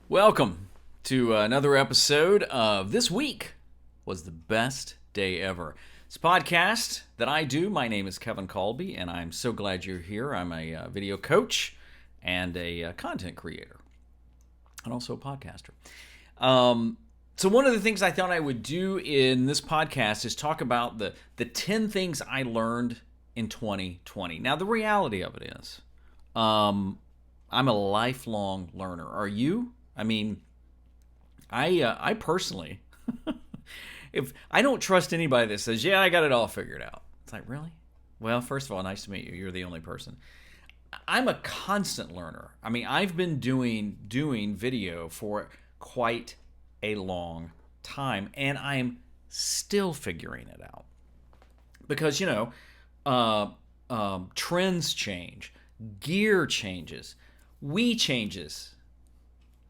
Welcome to another episode of This Week Was the Best Day Ever. It's a podcast that I do. My name is Kevin Colby, and I'm so glad you're here. I'm a video coach and a content creator, and also a podcaster. So one of the things I thought I would do in this podcast is talk about the 10 things I learned in 2020. Now, the reality of it is, I'm a lifelong learner. Are you? I mean, I personally, if I don't trust anybody that says, "Yeah, I got it all figured out." It's like, really? Well, first of all, nice to meet you. You're the only person. I'm a constant learner. I mean, I've been doing video for quite a long time, and I'm still figuring it out because trends change, gear changes, we changes.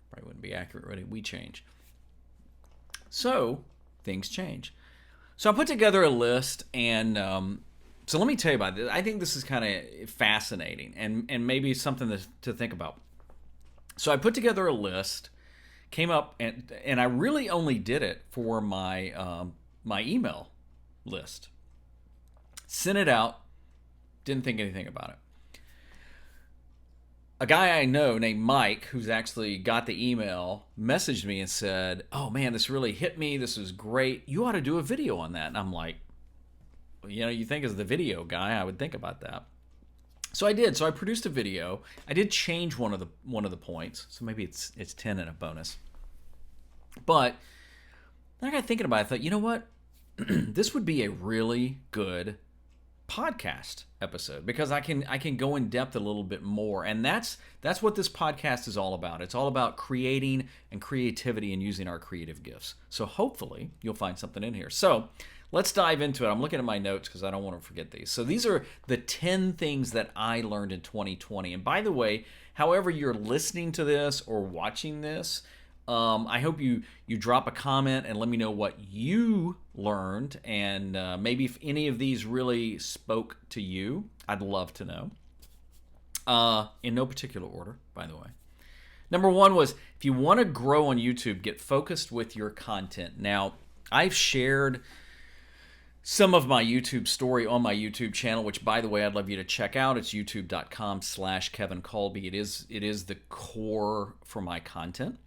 Probably wouldn't be accurate, right? We change. So things change. So I put together a list, and so let me tell you about this. I think this is kind of fascinating and maybe something to think about. So I put together a list, came up, and I really only did it for my my email list. Sent it out, didn't think anything about it. A guy I know named Mike, who's actually got the email, messaged me and said, "Oh man, this really hit me. This was great. You ought to do a video on that." And I'm like, well, you think as the video guy, I would think about that. So I did. So I produced a video. I did change one of the points. So maybe it's 10 and a bonus. But then I got thinking about it. I thought, you know what? This would be a really good podcast episode because I can go in depth a little bit more, and that's what this podcast is all about. It's all about creating and creativity and using our creative gifts. So hopefully you'll find something in here. So let's dive into it. I'm looking at my notes because I don't want to forget these. So these are the 10 things that I learned in 2020. And by the way, however you're listening to this or watching this, I hope you drop a comment and let me know what you learned, and maybe if any of these really spoke to you. I'd love to know. In no particular order, by the way. Number one was, if you want to grow on YouTube, get focused with your content. Now, I've shared some of my YouTube story on my YouTube channel, which, by the way, I'd love you to check out. It's youtube.com/Kevin Colby. It is the core for my content.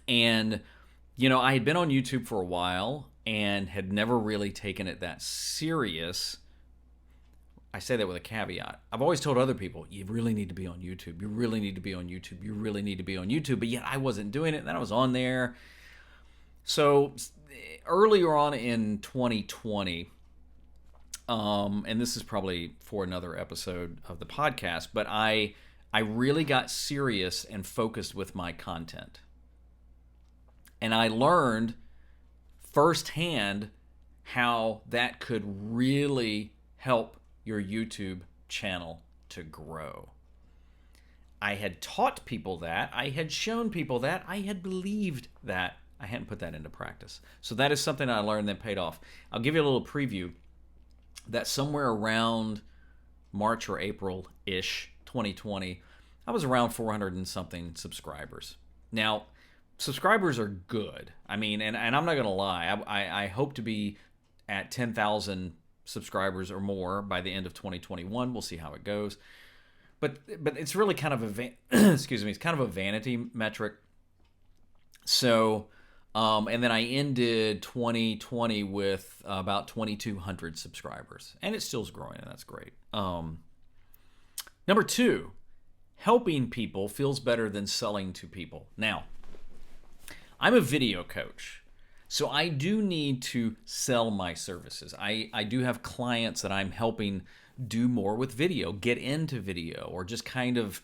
And, I had been on YouTube for a while and had never really taken it that serious. I say that with a caveat. I've always told other people, you really need to be on YouTube. You really need to be on YouTube. You really need to be on YouTube. But yet I wasn't doing it, and then I was on there. So earlier on in 2020, and this is probably for another episode of the podcast, but I really got serious and focused with my content. And I learned firsthand how that could really help your YouTube channel to grow. I had taught people that. I had shown people that. I had believed that. I hadn't put that into practice. So that is something I learned that paid off. I'll give you a little preview that somewhere around March or April-ish 2020, I was around 400 and something subscribers. Now, subscribers are good. I mean, and I'm not going to lie. I hope to be at 10,000 subscribers or more by the end of 2021. We'll see how it goes. But it's really kind of excuse me, it's kind of a vanity metric. So, and then I ended 2020 with about 2,200 subscribers, and it still's growing, and that's great. Number two, helping people feels better than selling to people. Now, I'm a video coach, so I do need to sell my services. I do have clients that I'm helping do more with video, get into video, or just kind of,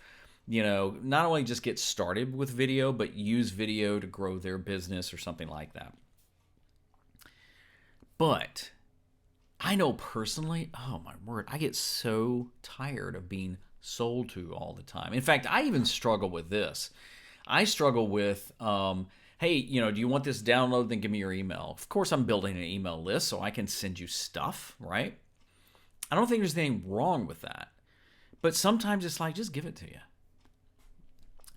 not only just get started with video, but use video to grow their business or something like that. But I know personally, oh my word, I get so tired of being sold to all the time. In fact, I even struggle with this. I struggle with, hey, do you want this download? Then give me your email. Of course, I'm building an email list so I can send you stuff, right? I don't think there's anything wrong with that. But sometimes it's like, just give it to you.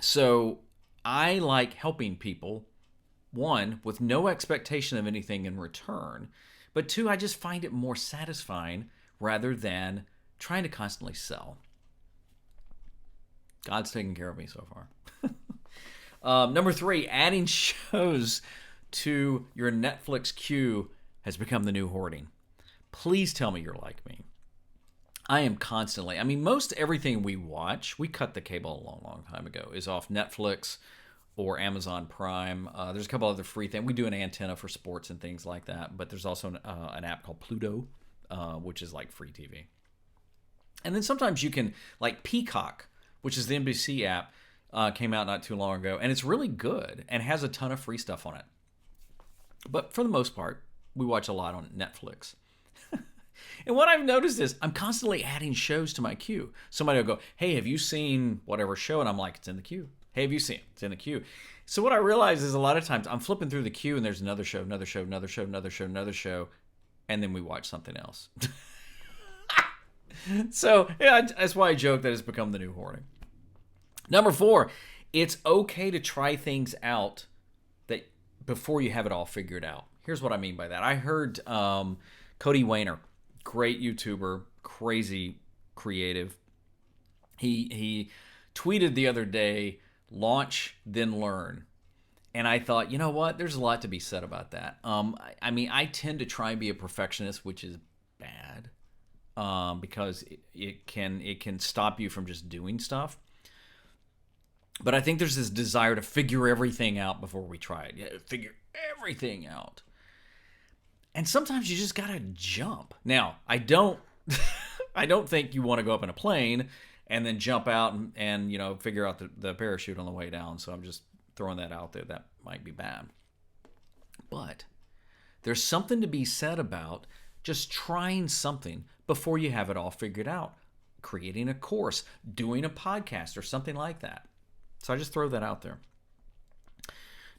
So I like helping people, one, with no expectation of anything in return, but two, I just find it more satisfying rather than trying to constantly sell. God's taking care of me so far. Number 3, adding shows to your Netflix queue has become the new hoarding. Please tell me you're like me. I am constantly, most everything we watch, we cut the cable a long, long time ago, is off Netflix or Amazon Prime. There's a couple other free things. We do an antenna for sports and things like that, but there's also an app called Pluto, which is like free TV. And then sometimes you can, like Peacock, which is the NBC app, came out not too long ago, and it's really good and has a ton of free stuff on it. But for the most part, we watch a lot on Netflix. And what I've noticed is I'm constantly adding shows to my queue. Somebody will go, hey, have you seen whatever show? And I'm like, it's in the queue. Hey, have you seen it? It's in the queue. So what I realize is a lot of times I'm flipping through the queue and there's another show, another show, another show, another show, another show, and then we watch something else. So yeah, that's why I joke that it's become the new hoarding. Number 4, it's okay to try things out that before you have it all figured out. Here's what I mean by that. I heard Cody Wayner, great YouTuber, crazy creative. He tweeted the other day, launch, then learn. And I thought, you know what? There's a lot to be said about that. I tend to try and be a perfectionist, which is bad because it can stop you from just doing stuff. But I think there's this desire to figure everything out before we try it. Yeah, figure everything out. And sometimes you just gotta jump. Now, I don't think you want to go up in a plane and then jump out and figure out the parachute on the way down. So I'm just throwing that out there. That might be bad. But there's something to be said about just trying something before you have it all figured out. Creating a course, doing a podcast, or something like that. So I just throw that out there.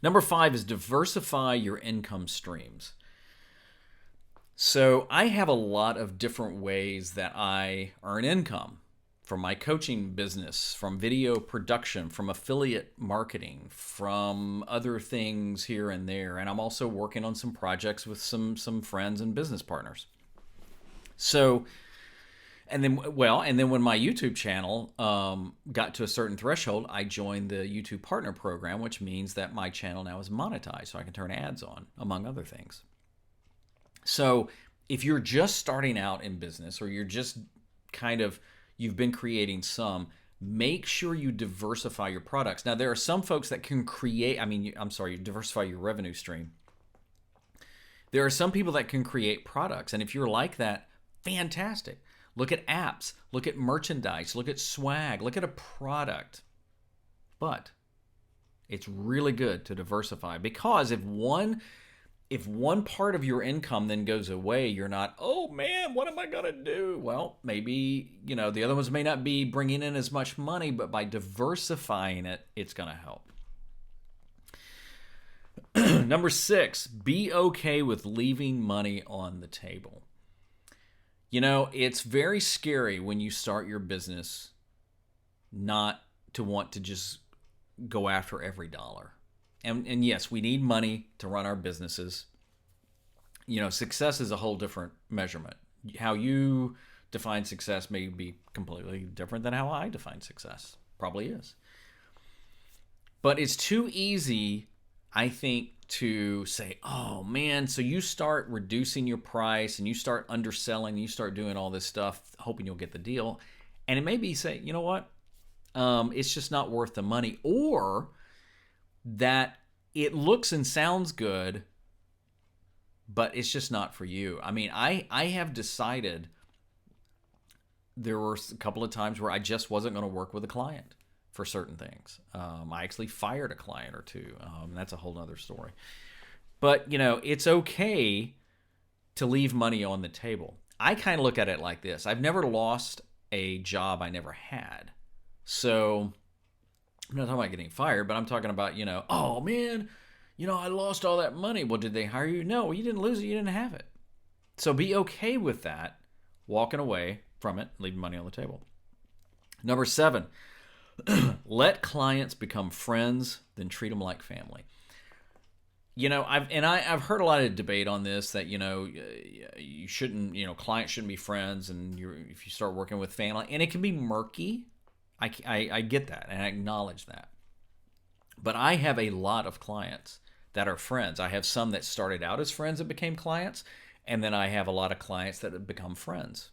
Number 5 is diversify your income streams. So I have a lot of different ways that I earn income from my coaching business, from video production, from affiliate marketing, from other things here and there. And I'm also working on some projects with some friends and business partners. So, and then when my YouTube channel got to a certain threshold, I joined the YouTube Partner Program, which means that my channel now is monetized, so I can turn ads on, among other things. So if you're just starting out in business, or you're just you've been creating some, make sure you diversify your products. Now, there are some folks that can diversify your revenue stream. There are some people that can create products, and if you're like that, fantastic. Look at apps, look at merchandise, look at swag, look at a product. But it's really good to diversify, because if one part of your income then goes away, you're not, oh man, what am I going to do? Well, maybe, the other ones may not be bringing in as much money, but by diversifying it, it's going to help. Number 6, be okay with leaving money on the table. It's very scary when you start your business not to want to just go after every dollar. And yes, we need money to run our businesses. Success is a whole different measurement. How you define success may be completely different than how I define success. Probably is. But it's too easy, I think, to say, oh man, so you start reducing your price and you start underselling, you start doing all this stuff, hoping you'll get the deal. And it may be say, you know what? It's just not worth the money. Or that it looks and sounds good, but it's just not for you. I have decided there were a couple of times where I just wasn't going to work with a client for certain things. I actually fired a client or two. That's a whole other story. But, it's okay to leave money on the table. I kind of look at it like this. I've never lost a job I never had. So I'm not talking about getting fired, but I'm talking about, oh man, I lost all that money. Well, did they hire you? No, you didn't lose it. You didn't have it. So be okay with that, walking away from it, leaving money on the table. Number 7, Let clients become friends, then treat them like family. I've heard a lot of debate on this that you shouldn't, clients shouldn't be friends, and if you start working with family, and it can be murky. I get that, and I acknowledge that. But I have a lot of clients that are friends. I have some that started out as friends that became clients, and then I have a lot of clients that have become friends.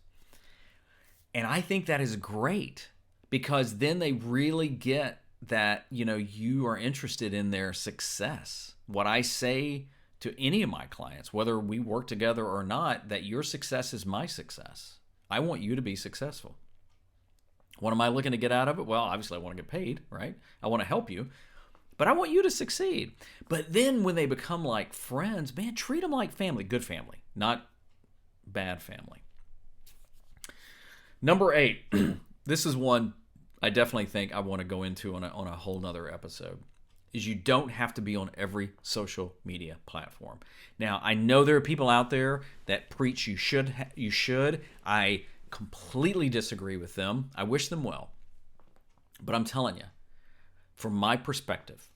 And I think that is great, because then they really get that, you are interested in their success. What I say to any of my clients, whether we work together or not, that your success is my success. I want you to be successful. What am I looking to get out of it? Well, obviously I want to get paid, right? I want to help you, but I want you to succeed. But then when they become like friends, man, treat them like family. Good family, not bad family. Number 8, this is one I definitely think I want to go into on a whole nother episode, is you don't have to be on every social media platform. Now, I know there are people out there that preach you should. I completely disagree with them. I wish them well. But I'm telling you, from my perspective,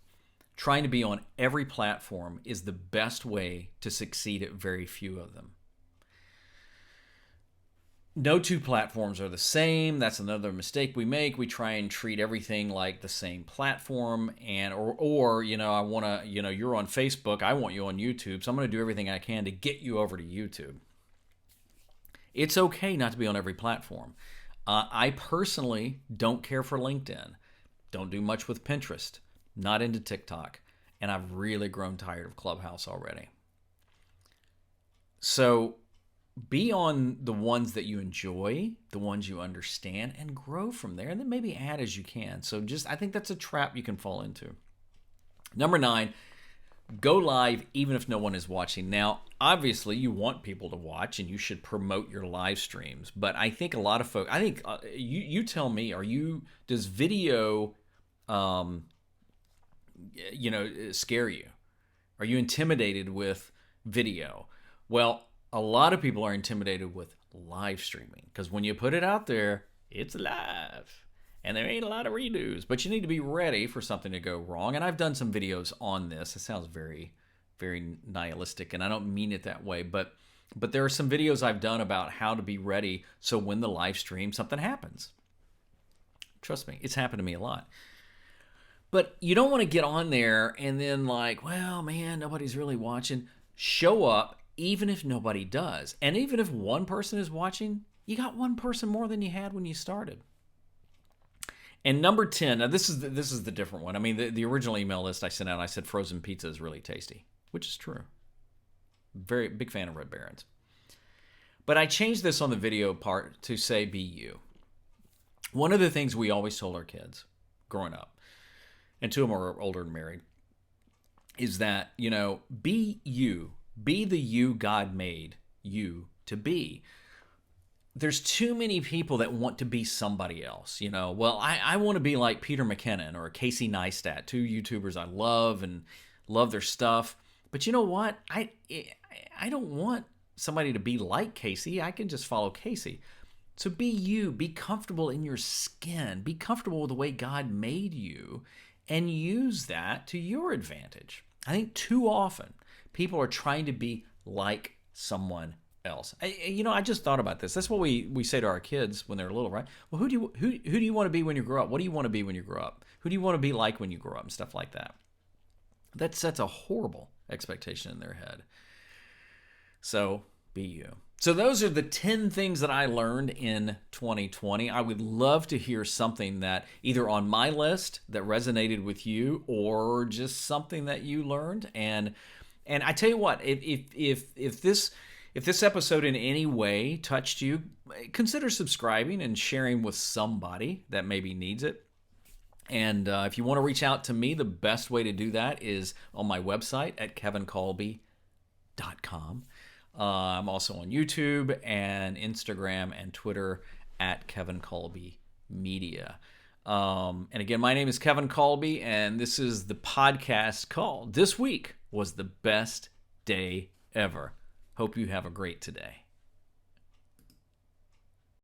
trying to be on every platform is the best way to succeed at very few of them. No two platforms are the same. That's another mistake we make. We try and treat everything like the same platform, and or I want to, you're on Facebook, I want you on YouTube, so I'm going to do everything I can to get you over to YouTube. It's okay not to be on every platform. I personally don't care for LinkedIn. Don't do much with Pinterest. Not into TikTok. And I've really grown tired of Clubhouse already. So be on the ones that you enjoy, the ones you understand, and grow from there. And then maybe add as you can. So I think that's a trap you can fall into. Number 9, go live even if no one is watching. Now, obviously, you want people to watch, and you should promote your live streams. But I think a lot of folks, you tell me, does video, scare you? Are you intimidated with video? Well, a lot of people are intimidated with live streaming, because when you put it out there, it's live. And there ain't a lot of redos, but you need to be ready for something to go wrong. And I've done some videos on this. It sounds very, very nihilistic, and I don't mean it that way. But there are some videos I've done about how to be ready so when the live stream, something happens. Trust me, it's happened to me a lot. But you don't want to get on there and then like, well, man, nobody's really watching. Show up even if nobody does. And even if one person is watching, you got one person more than you had when you started. And number 10, now this is the different one. I mean, the original email list I sent out, I said frozen pizza is really tasty, which is true. Very big fan of Red Baron's. But I changed this on the video part to say be you. One of the things we always told our kids growing up, and 2 of them are older and married, is that, be you. Be the you God made you to be. There's too many people that want to be somebody else. Well, I want to be like Peter McKinnon or Casey Neistat, 2 YouTubers I love and love their stuff. But you know what? I don't want somebody to be like Casey. I can just follow Casey. So be you. Be comfortable in your skin. Be comfortable with the way God made you, and use that to your advantage. I think too often people are trying to be like someone else. I just thought about this. That's what we say to our kids when they're little, right? Well, who do you want to be when you grow up? What do you want to be when you grow up? Who do you want to be like when you grow up, and stuff like that? That sets a horrible expectation in their head. So be you. So those are the 10 things that I learned in 2020. I would love to hear something that either on my list that resonated with you, or just something that you learned. And I tell you what, if this episode in any way touched you, consider subscribing and sharing with somebody that maybe needs it. And if you want to reach out to me, the best way to do that is on my website at kevincolby.com. I'm also on YouTube and Instagram and Twitter at Kevin Colby Media. And again, my name is Kevin Colby, and this is the podcast called This Week Was the Best Day Ever. Hope you have a great today.